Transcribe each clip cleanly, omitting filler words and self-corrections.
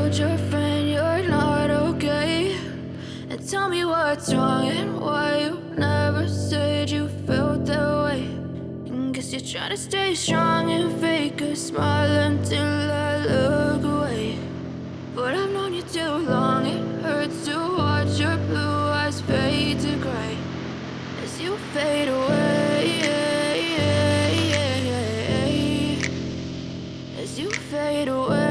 told your friend you're not okay, and tell me what's wrong and why you never said you felt that way. And guess you're trying to stay strong and fake a smile until I look away. But I've known you too long, it hurts to watch your blue eyes fade to gray as you fade away, as you fade away.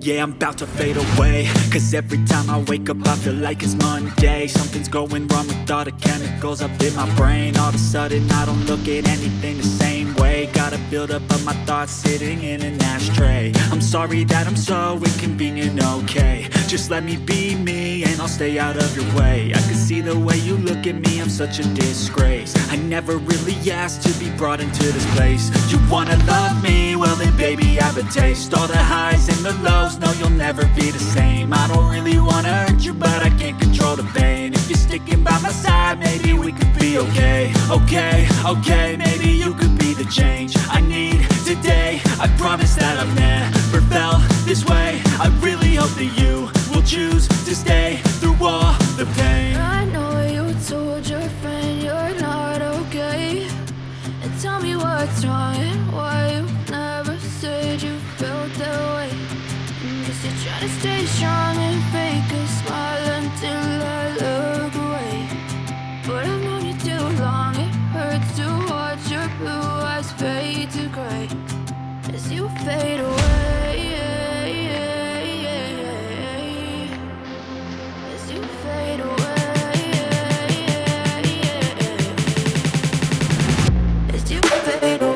Yeah, I'm about to fade away, cause every time I wake up I feel like it's Monday. Something's going wrong with all the chemicals up in my brain. All of a sudden I don't look at anything the same way. Gotta build up of my thoughts sitting in an ashtray. I'm sorry that I'm so inconvenient, okay. Just let me be me and I'll stay out of your way. I can see the way you look at me, I'm such a disgrace. I never really asked to be brought into this place. You wanna love me? Well then baby I have a taste. All the highs and the lows, no you'll never be the same. I don't really wanna hurt you but I can't control the pain. If you're sticking by my side maybe we could be okay. Okay, maybe you could be the change I need today. I promise that I've never felt this way. I really hope that you will choose to stay through all the pain. I know you told your friend you're not okay, and tell me what's wrong and why you never said you felt that way. And guess you're trying to stay strong and fake a smile until I look away. But I've known you too long, it hurts to watch your blue eyes fade to gray as you fade away, as you fade away, as you fade away.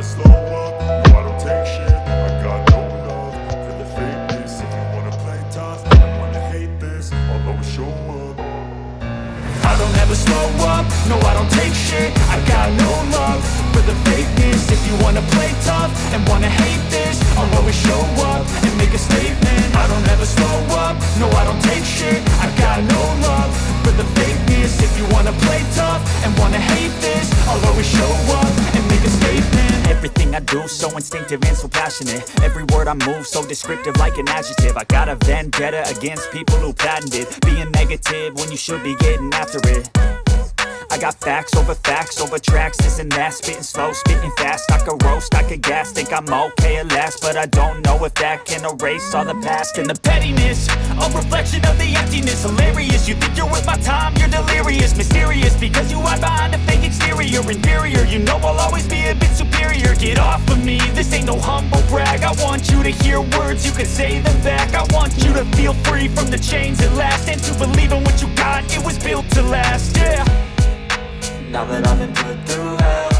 never slow up, no I don't take shit. I got no love for the fakeness. If you wanna play tough and wanna hate this, I'll always show up. I don't ever slow up, no I don't take shit. I got no love for the fakeness. If you wanna play tough and wanna hate this, I'll always show up and make a statement. I don't ever slow up, no I don't take shit. I got no love for the fakeness. If you wanna play tough and wanna hate this, I'll always show up and make a statement. Everything I do so instinctive and so passionate. Every word I move so descriptive like an adjective. I got a vendetta against people who patented being negative when you should be getting after it. I got facts over tracks, this and that. Spitting slow, spitting fast. I could roast, I could gas. Think I'm okay at last, but I don't know if that can erase all the past. And the pettiness, a reflection of the emptiness. Hilarious, you think you're worth my time, you're delirious. Mysterious, because you hide behind a fake exterior. Inferior, you know I'll always be a bit superior. Get off of me, this ain't no humble brag. I want you to hear words, you can say them back. I want you to feel free from the chains at last, and to believe in what you got, it was built to last, yeah. Now that I've been put through hell,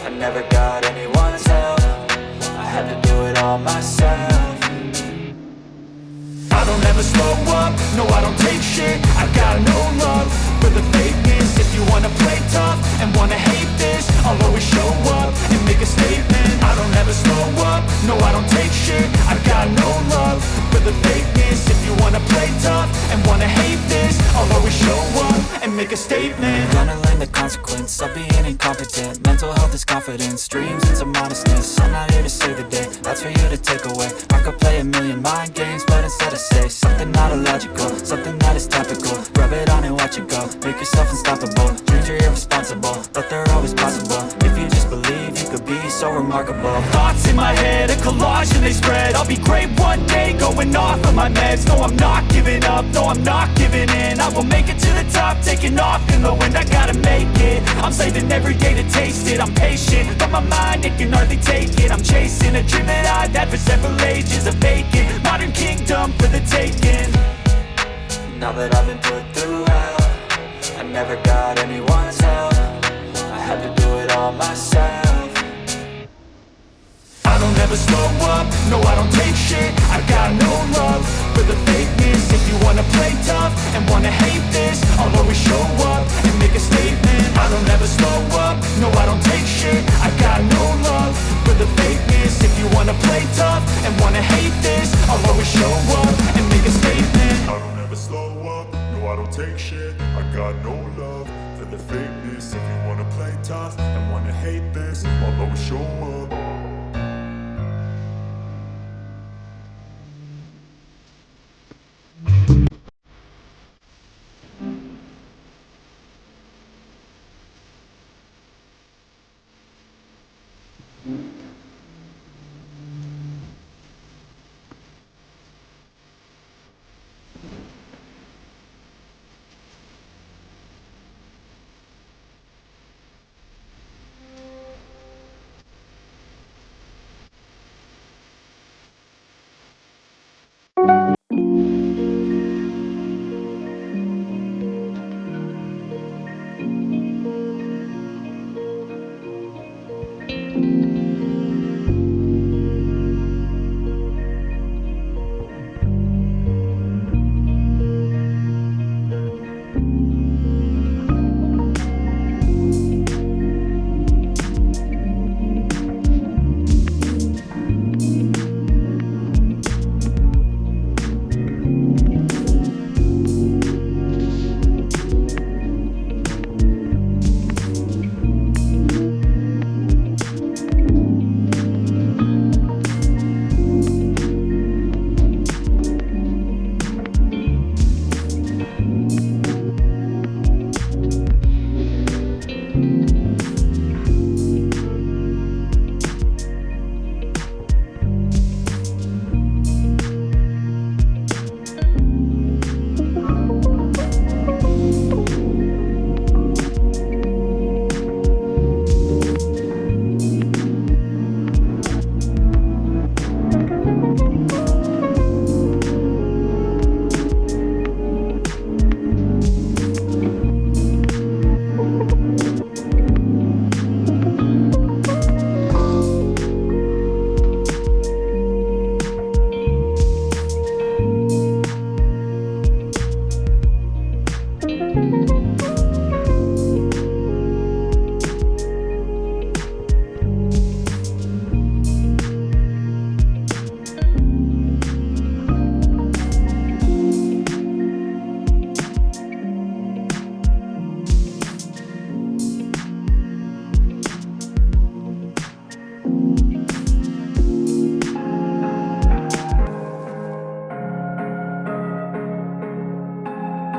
I never got anyone's help. I had to do it all myself. I don't ever slow up, no I don't take shit. I got no love for the fakeness. If you wanna play tough and wanna hate this, I'll always show up and make a statement. I don't ever slow up, no I don't take shit. I got no love for the fakeness. If you wanna play tough and wanna hate this, I'll always show up and make a statement. Gonna learn the consequence of being incompetent. Mental health is confidence, dreams into modestness. I'm not here to save the day, that's for you to take away. I could play a million mind games, but instead I say something not illogical, something that is topical. Rub it on and watch it go, make yourself unstoppable. Dreams are irresponsible, but they're always possible. If you just believe, you could be so remarkable. Thoughts in my head, a collage and they spread. I'll be great one day, going off of my meds. No, I'm not giving up, no, I'm not giving in. I will make it to the top, taking off in the wind. I gotta make it, I'm saving every day to taste it. I'm patient, but my mind, it can hardly take it. I'm chasing a dream that I've had for several ages. A vacant, modern kingdom for the taking. Now that I've been put through hell, I never got anyone's help. I had to do it all myself. I don't ever slow up, no I don't take shit. I got no love for the fakeness. If you wanna play tough and wanna hate this, I'll always show up and make a statement. I don't ever slow up, no I don't take shit. I got no love for the fakeness. If you wanna play tough and wanna hate this, I'll always show up and make a statement. I don't ever slow up, no I don't take shit. I got no love for the fakeness. If you wanna play tough and wanna hate this, I'll always show up.